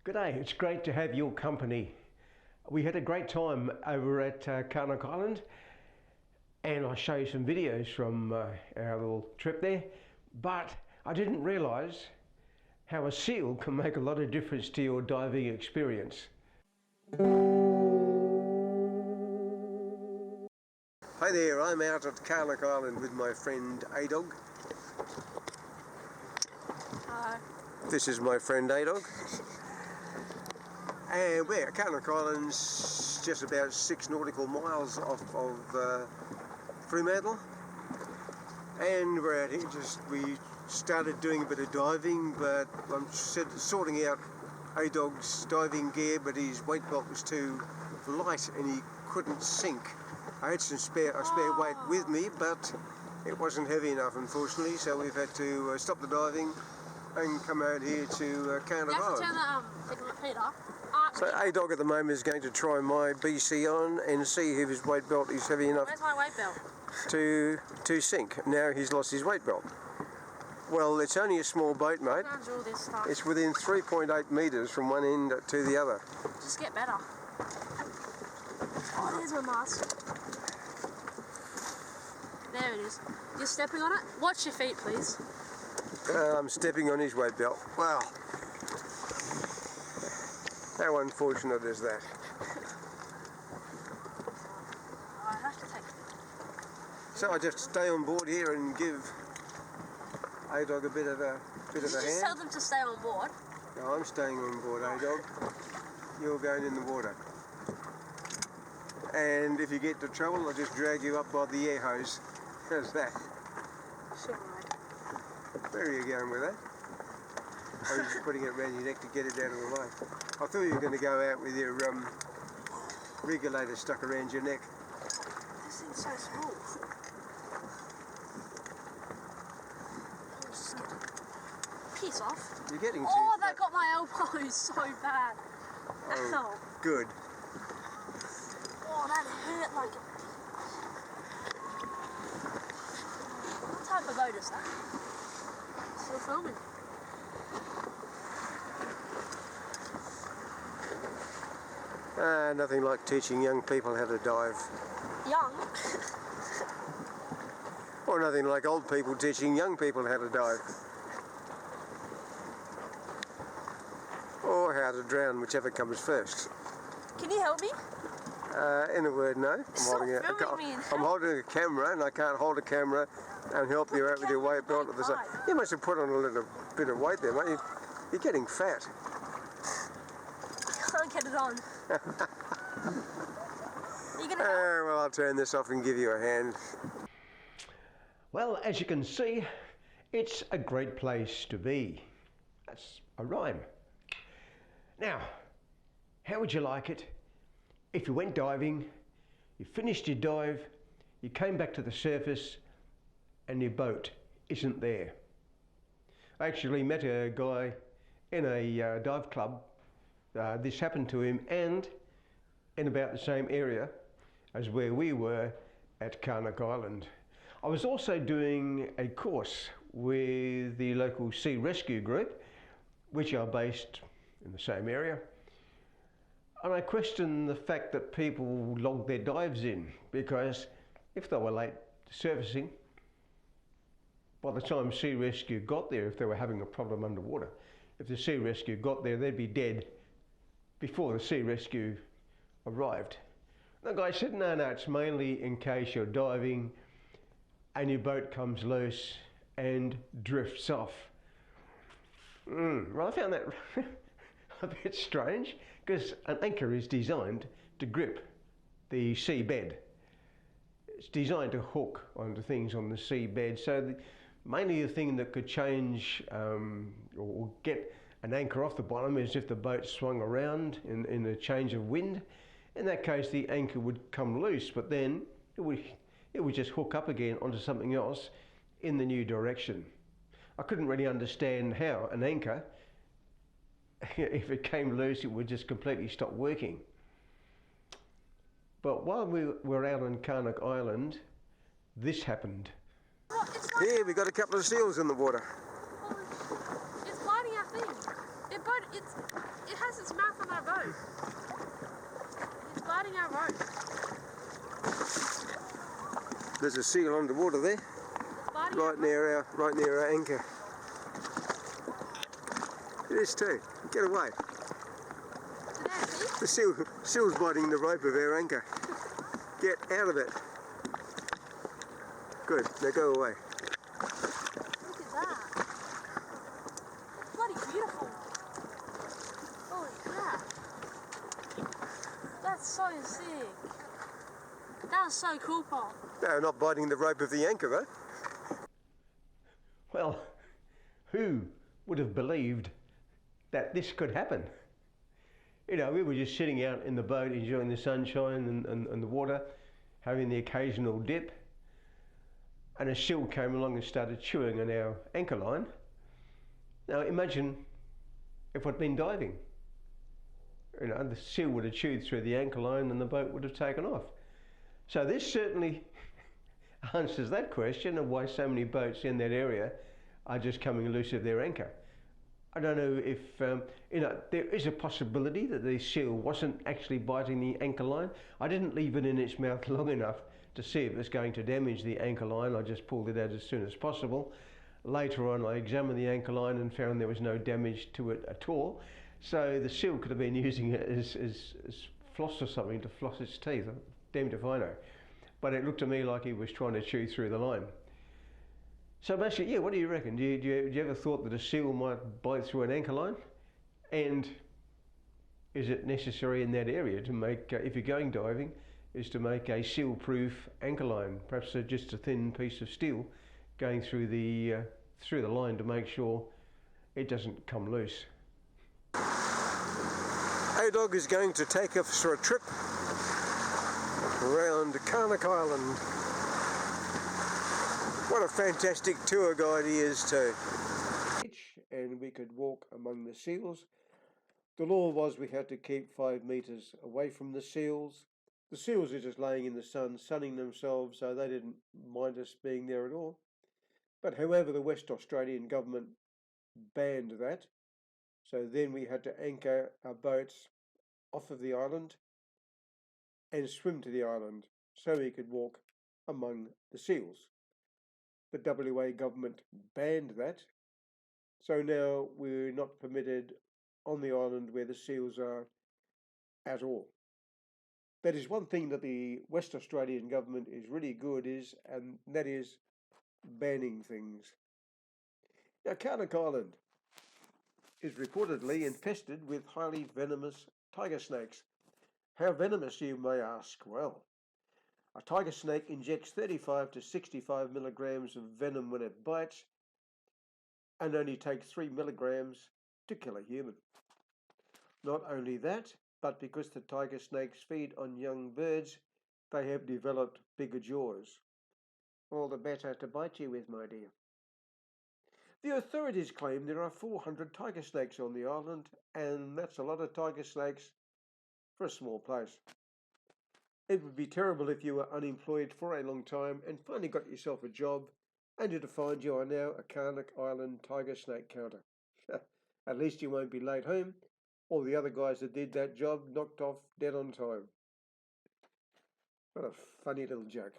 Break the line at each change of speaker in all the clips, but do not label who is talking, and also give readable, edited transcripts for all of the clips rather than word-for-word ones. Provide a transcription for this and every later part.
G'day, it's great to have your company. We had a great time over at Carnac Island, and I'll show you some videos from our little trip there, but I didn't realise how a seal can make a lot of difference to your diving experience. Hi there, I'm out at Carnac Island with my friend A-Dog.
Hello.
This is my friend A-Dog. And we're at Carnac Island's just about 6 nautical miles off of Fremantle. And we're out here, we started doing a bit of diving, but I'm sorting out A-Dog's diving gear, but his weight belt was too light and he couldn't sink. I had some spare weight with me, but it wasn't heavy enough, unfortunately, so we've had to stop the diving and come out here to Carnac Island.
You have to turn the heat off.
So A-Dog at the moment is going to try my BC on and see if his weight belt is heavy enough.
Where's my weight belt?
To sink. Now he's lost his weight belt. Well, it's only a small boat, mate.
I can't do all this stuff.
It's within 3.8 metres from one end to the other.
Just get better. Oh, there's my mask. There it is. You're stepping on it? Watch your feet, please.
I'm stepping on his weight belt. Wow. How unfortunate is that?
I have to take it.
So I just stay on board here and give A-Dog a bit of a hand.
Did you just tell them to stay on board?
No, I'm staying on board, A-Dog. You're going in the water. And if you get into trouble, I'll just drag you up by the air hose. How's that?
Sure, mate.
Where are you going with that? Oh, you're just putting it around your neck to get it out of the way. I thought you were going to go out with your regulator stuck around your neck.
This thing's so small. Piss off.
You're getting too
Oh,
fat.
that got my elbow so bad.
Oh,
Ow.
good.
Oh, that hurt like a... What type of boat is that? Still filming.
Nothing like teaching young people how to dive.
Young?
Or nothing like old people teaching young people how to dive. Or how to drown, whichever comes first.
Can you help me?
In a word, no. I'm holding a camera, and I can't hold a camera and help you out with your weight belt at the same. You must have put on a little bit of weight there, mate. You're getting fat.
Can't get it on. You gonna help?
Well, I'll turn this off and give you a hand. Well, as you can see, it's a great place to be. That's a rhyme. Now, how would you like it if you went diving, you finished your dive, you came back to the surface, and your boat isn't there? I actually met a guy in a dive club. This happened to him, and in about the same area as where we were at Carnac Island. I was also doing a course with the local sea rescue group, which are based in the same area. And I questioned the fact that people logged their dives in, because if they were late surfacing, by the time sea rescue got there, if they were having a problem underwater, if the sea rescue got there, they'd be dead before the sea rescue arrived. The guy said, no, it's mainly in case you're diving and your boat comes loose and drifts off. Well, I found that a bit strange, because an anchor is designed to grip the seabed. It's designed to hook onto things on the seabed, so mainly the thing that could change or get an anchor off the bottom is if the boat swung around in a change of wind. In that case, the anchor would come loose, but then it would just hook up again onto something else in the new direction. I couldn't really understand how an anchor, if it came loose, it would just completely stop working. But while we were out on Carnac Island, this happened. Here, we got a couple of seals in the water.
It's biting our thing. It has its
There's a seal underwater there, right near our anchor. It is too. Get away. The seal's biting the rope of our anchor. Get out of it. Good. Now go away.
Look at that. Bloody beautiful. Holy crap. That's so sick. That was so cool, Paul.
No, not biting the rope of the anchor, though. Well, who would have believed that this could happen? You know, we were just sitting out in the boat enjoying the sunshine and the water, having the occasional dip, and a seal came along and started chewing on our anchor line. Now imagine if I'd been diving. You know, the seal would have chewed through the anchor line and the boat would have taken off. So this certainly answers that question of why so many boats in that area are just coming loose of their anchor. I don't know if, you know, there is a possibility that the seal wasn't actually biting the anchor line. I didn't leave it in its mouth long enough to see if it was going to damage the anchor line. I just pulled it out as soon as possible. Later on, I examined the anchor line and found there was no damage to it at all. So the seal could have been using it as floss or something to floss its teeth. Damned if I know. But it looked to me like he was trying to chew through the line. So basically, yeah, what do you reckon? Do you ever thought that a seal might bite through an anchor line? And is it necessary in that area to make, if you're going diving, is to make a seal-proof anchor line? Perhaps just a thin piece of steel going through the line to make sure it doesn't come loose. A-Dog is going to take us for a trip around Carnac Island. What a fantastic tour guide he is too. And we could walk among the seals. The law was we had to keep 5 metres away from the seals. The seals are just laying in the sun, sunning themselves, so they didn't mind us being there at all. But however, the West Australian government banned that. So then we had to anchor our boats off of the island and swim to the island so we could walk among the seals. The WA government banned that, so now we're not permitted on the island where the seals are at all. That is one thing that the West Australian government is really good and that is banning things. Now, Carnac Island is reportedly infested with highly venomous tiger snakes. How venomous, you may ask? Well, a tiger snake injects 35 to 65 milligrams of venom when it bites and only takes 3 milligrams to kill a human. Not only that, but because the tiger snakes feed on young birds, they have developed bigger jaws. All the better to bite you with, my dear. The authorities claim there are 400 tiger snakes on the island, and that's a lot of tiger snakes for a small place. It would be terrible if you were unemployed for a long time and finally got yourself a job and you to find you are now a Carnac Island tiger snake counter. At least you won't be late home. All the other guys that did that job knocked off dead on time. What a funny little joke.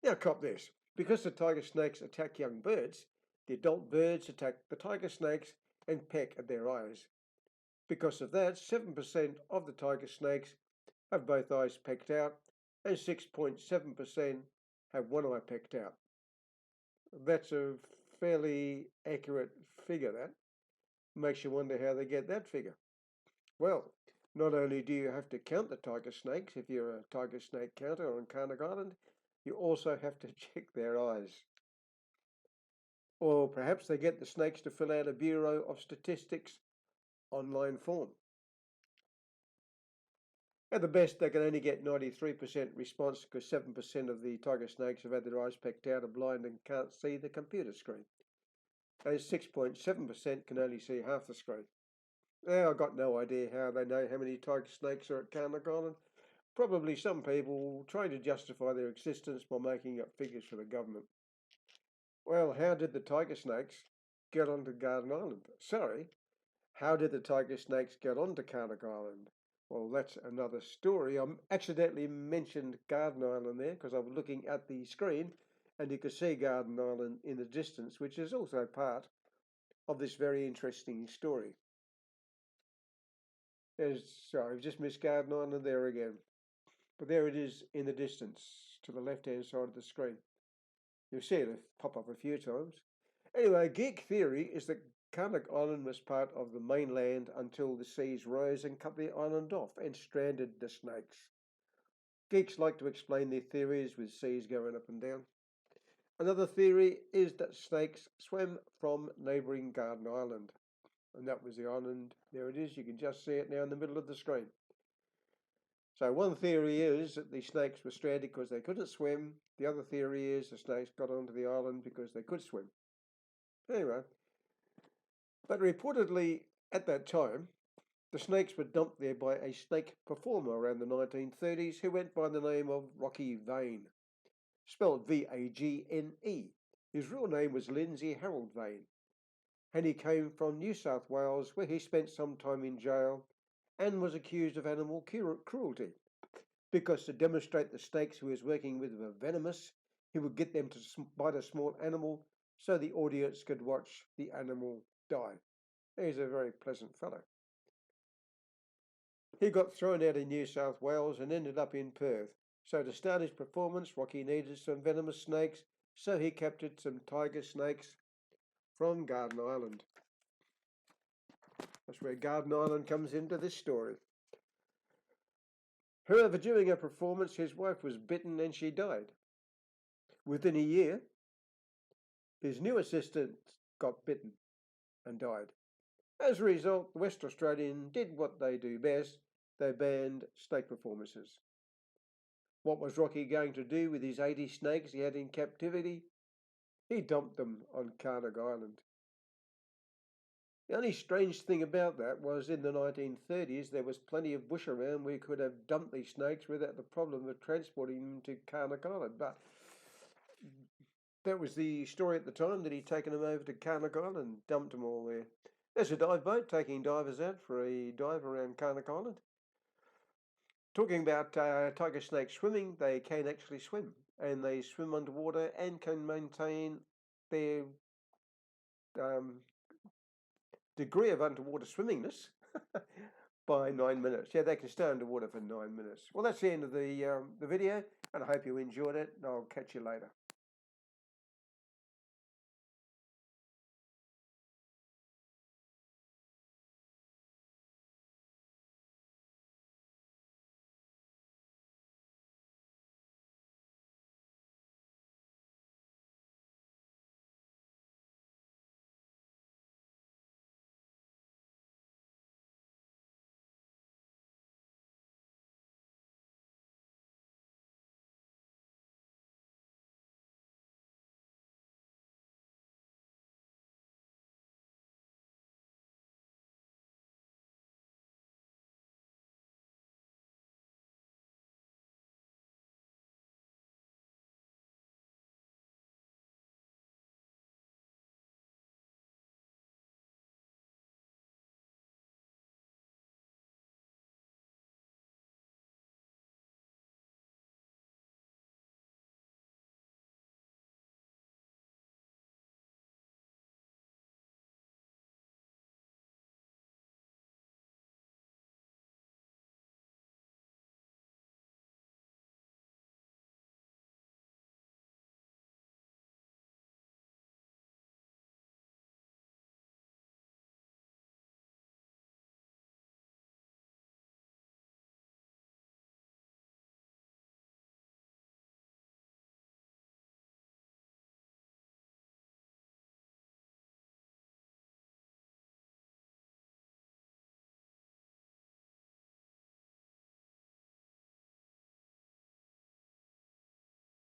Now cop this. Because the tiger snakes attack young birds, the adult birds attack the tiger snakes and peck at their eyes. Because of that, 7% of the tiger snakes have both eyes pecked out and 6.7% have one eye pecked out. That's a fairly accurate figure, that. Makes you wonder how they get that figure. Well, not only do you have to count the tiger snakes if you're a tiger snake counter on Carnac Island, you also have to check their eyes. Or perhaps they get the snakes to fill out a Bureau of Statistics online form. At the best, they can only get 93% response because 7% of the tiger snakes have had their eyes pecked out, are blind and can't see the computer screen. And 6.7% can only see half the screen. Now, I've got no idea how they know how many tiger snakes are at Carnac Island. Probably some people trying to justify their existence by making up figures for the government. Well, how did the tiger snakes get onto Garden Island? Sorry, how did the tiger snakes get onto Carnac Island? Well, that's another story. I accidentally mentioned Garden Island there because I was looking at the screen and you could see Garden Island in the distance, which is also part of this very interesting story. Sorry, I've just missed Garden Island there again. But there it is in the distance to the left-hand side of the screen. You'll see it pop up a few times. Anyway, geek theory is that Carnac Island was part of the mainland until the seas rose and cut the island off and stranded the snakes. Geeks like to explain their theories with seas going up and down. Another theory is that snakes swam from neighbouring Garden Island. And that was the island. There it is. You can just see it now in the middle of the screen. So one theory is that the snakes were stranded because they couldn't swim. The other theory is the snakes got onto the island because they could swim. Anyway, but reportedly at that time, the snakes were dumped there by a snake performer around the 1930s who went by the name of Rocky Vane, spelled V-A-G-N-E. His real name was Lindsay Harold Vane, and he came from New South Wales, where he spent some time in jail and was accused of animal cruelty. Because to demonstrate the snakes he was working with were venomous, he would get them to bite a small animal so the audience could watch the animal die. He's a very pleasant fellow. He got thrown out of New South Wales and ended up in Perth. So to start his performance, Rocky needed some venomous snakes, so he captured some tiger snakes from Garden Island. That's where Garden Island comes into this story. However, during a performance, his wife was bitten and she died. Within a year, his new assistant got bitten and died. As a result, the West Australian did what they do best. They banned snake performances. What was Rocky going to do with his 80 snakes he had in captivity? He dumped them on Carnac Island. The only strange thing about that was in the 1930s there was plenty of bush around where you could have dumped these snakes without the problem of transporting them to Carnac Island. But that was the story at the time, that he'd taken them over to Carnac Island and dumped them all there. There's a dive boat taking divers out for a dive around Carnac Island. Talking about tiger snakes swimming, they can actually swim, and they swim underwater and can maintain their degree of underwater swimmingness by 9 minutes. Yeah, they can stay underwater for 9 minutes. Well, that's the end of the video, and I hope you enjoyed it, and I'll catch you later.